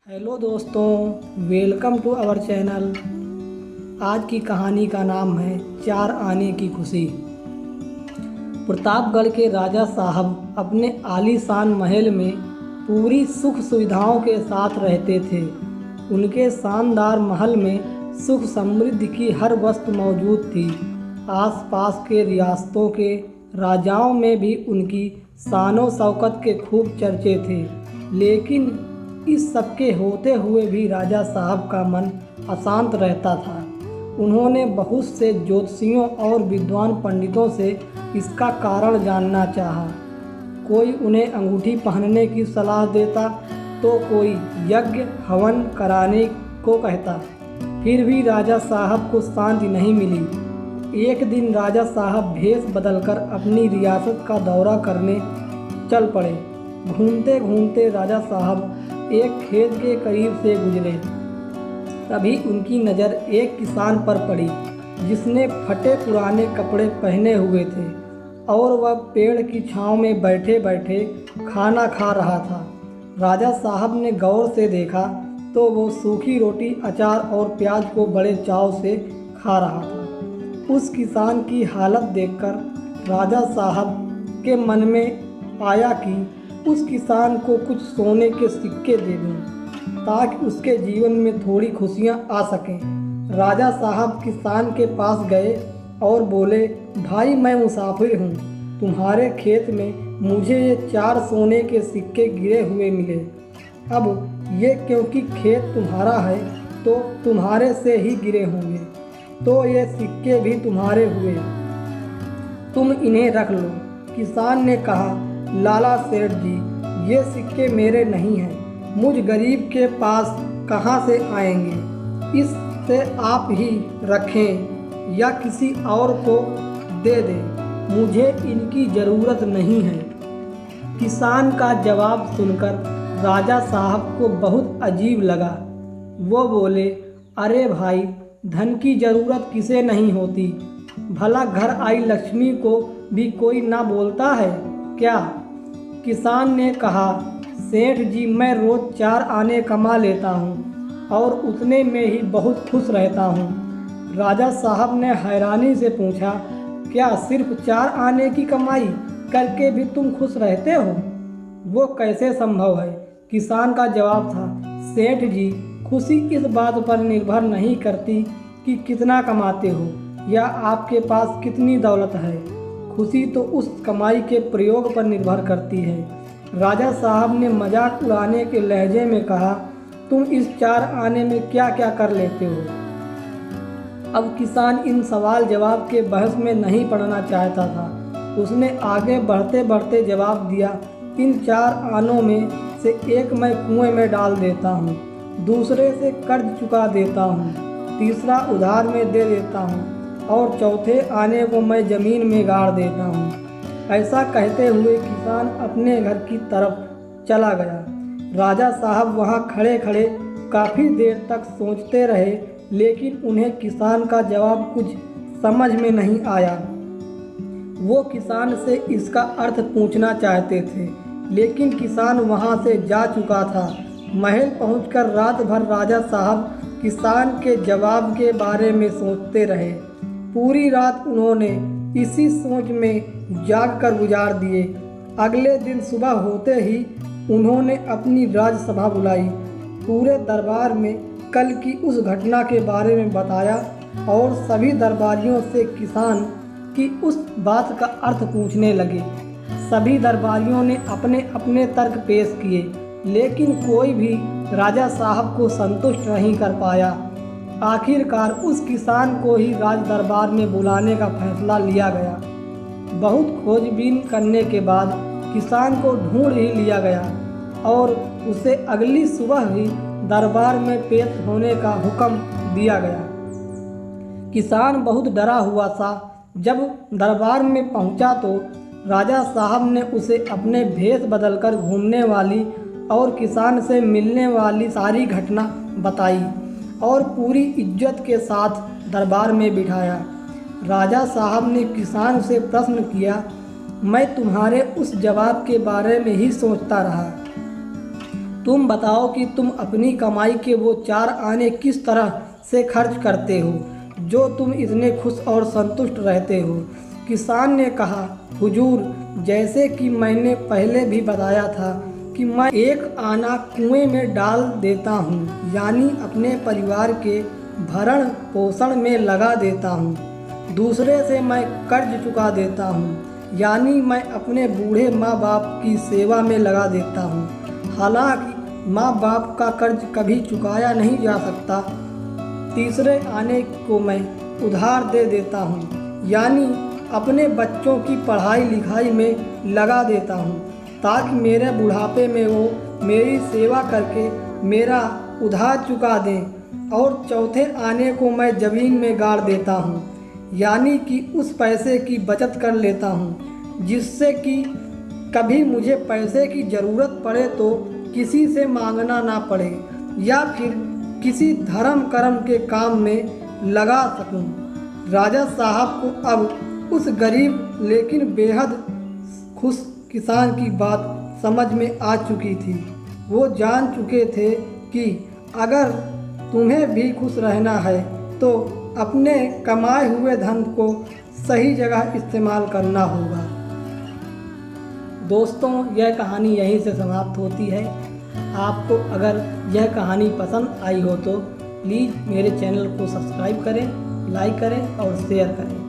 Hello दोस्तों, welcome to our channel. आज की कहानी का नाम है चार आने की खुशी। प्रतापगढ़ के राजा साहब अपने आलीशान महल में पूरी सुख सुविधाओं के साथ रहते थे। उनके शानदार महल में सुख समृद्धि की हर वस्तु मौजूद थी। आसपास के रियासतों के राजाओं में भी उनकी शानो शौकत के खूब चर्चे थे। लेकिन इस सबके होते हुए भी राजा साहब का मन अशांत रहता था। उन्होंने बहुत से ज्योतिषियों और विद्वान पंडितों से इसका कारण जानना चाहा। कोई उन्हें अंगूठी पहनने की सलाह देता तो कोई यज्ञ हवन कराने को कहता। फिर भी राजा साहब को शांति नहीं मिली। एक दिन राजा साहब भेष बदलकर अपनी रियासत का दौरा करने चल पड़े। घूमते घूमते राजा साहब एक खेत के करीब से गुजरे। तभी उनकी नज़र एक किसान पर पड़ी जिसने फटे पुराने कपड़े पहने हुए थे और वह पेड़ की छांव में बैठे बैठे खाना खा रहा था। राजा साहब ने गौर से देखा तो वो सूखी रोटी, अचार और प्याज को बड़े चाव से खा रहा था। उस किसान की हालत देखकर राजा साहब के मन में आया कि उस किसान को कुछ सोने के सिक्के दे दूं ताकि उसके जीवन में थोड़ी खुशियां आ सकें। राजा साहब किसान के पास गए और बोले, भाई मैं मुसाफिर हूँ, तुम्हारे खेत में मुझे ये 4 सोने के सिक्के गिरे हुए मिले। अब ये क्योंकि खेत तुम्हारा है तो तुम्हारे से ही गिरे होंगे, तो ये सिक्के भी तुम्हारे हुए, तुम इन्हें रख लो। किसान ने कहा, लाला सेठ जी, ये सिक्के मेरे नहीं हैं, मुझ गरीब के पास कहाँ से आएंगे? इससे आप ही रखें या किसी और को दे दें, मुझे इनकी ज़रूरत नहीं है। किसान का जवाब सुनकर राजा साहब को बहुत अजीब लगा। वो बोले, अरे भाई, धन की ज़रूरत किसे नहीं होती? भला घर आई लक्ष्मी को भी कोई ना बोलता है क्या? किसान ने कहा, सेठ जी, मैं रोज़ 4 आने कमा लेता हूँ और उतने में ही बहुत खुश रहता हूँ। राजा साहब ने हैरानी से पूछा, क्या सिर्फ 4 आने की कमाई करके भी तुम खुश रहते हो? वो कैसे संभव है? किसान का जवाब था, सेठ जी, खुशी इस बात पर निर्भर नहीं करती कि कितना कमाते हो या आपके पास कितनी दौलत है। खुशी तो उस कमाई के प्रयोग पर निर्भर करती है। राजा साहब ने मजाक उड़ाने के लहजे में कहा, तुम इस 4 आने में क्या क्या कर लेते हो? अब किसान इन सवाल जवाब के बहस में नहीं पड़ना चाहता था। उसने आगे बढ़ते बढ़ते जवाब दिया, इन 4 आनों में से एक मैं कुएं में डाल देता हूँ, दूसरे से कर्ज चुका देता हूँ, तीसरा उधार में दे देता हूँ और चौथे आने को मैं ज़मीन में गाड़ देता हूँ। ऐसा कहते हुए किसान अपने घर की तरफ चला गया। राजा साहब वहाँ खड़े खड़े काफ़ी देर तक सोचते रहे, लेकिन उन्हें किसान का जवाब कुछ समझ में नहीं आया। वो किसान से इसका अर्थ पूछना चाहते थे, लेकिन किसान वहाँ से जा चुका था। महल पहुंचकर रात भर राजा साहब किसान के जवाब के बारे में सोचते रहे। पूरी रात उन्होंने इसी सोच में जागकर गुजार दिए। अगले दिन सुबह होते ही उन्होंने अपनी राजसभा बुलाई। पूरे दरबार में कल की उस घटना के बारे में बताया और सभी दरबारियों से किसान की उस बात का अर्थ पूछने लगे। सभी दरबारियों ने अपने अपने तर्क पेश किए, लेकिन कोई भी राजा साहब को संतुष्ट नहीं कर पाया। आखिरकार उस किसान को ही राज दरबार में बुलाने का फैसला लिया गया। बहुत खोजबीन करने के बाद किसान को ढूंढ ही लिया गया और उसे अगली सुबह ही दरबार में पेश होने का हुक्म दिया गया। किसान बहुत डरा हुआ था। जब दरबार में पहुंचा तो राजा साहब ने उसे अपने भेष बदलकर घूमने वाली और किसान से मिलने वाली सारी घटना बताई और पूरी इज्जत के साथ दरबार में बिठाया। राजा साहब ने किसान से प्रश्न किया, मैं तुम्हारे उस जवाब के बारे में ही सोचता रहा। तुम बताओ कि तुम अपनी कमाई के वो 4 आने किस तरह से खर्च करते हो जो तुम इतने खुश और संतुष्ट रहते हो। किसान ने कहा, हुजूर, जैसे कि मैंने पहले भी बताया था कि मैं 1 आना कुएं में डाल देता हूँ, यानी अपने परिवार के भरण पोषण में लगा देता हूँ। दूसरे से मैं कर्ज चुका देता हूँ, यानी मैं अपने बूढ़े माँ बाप की सेवा में लगा देता हूँ। हालांकि माँ बाप का कर्ज कभी चुकाया नहीं जा सकता। तीसरे आने को मैं उधार दे देता हूँ, यानी अपने बच्चों की पढ़ाई लिखाई में लगा देता हूँ ताकि मेरे बुढ़ापे में वो मेरी सेवा करके मेरा उधार चुका दें। और चौथे आने को मैं ज़मीन में गाड़ देता हूँ, यानी कि उस पैसे की बचत कर लेता हूँ जिससे कि कभी मुझे पैसे की ज़रूरत पड़े तो किसी से मांगना ना पड़े या फिर किसी धर्म कर्म के काम में लगा सकूं। राजा साहब को अब उस गरीब लेकिन बेहद खुश किसान की बात समझ में आ चुकी थी। वो जान चुके थे कि अगर तुम्हें भी खुश रहना है तो अपने कमाए हुए धन को सही जगह इस्तेमाल करना होगा। दोस्तों, यह कहानी यहीं से समाप्त होती है। आपको अगर यह कहानी पसंद आई हो तो प्लीज़ मेरे चैनल को सब्सक्राइब करें, लाइक करें और शेयर करें।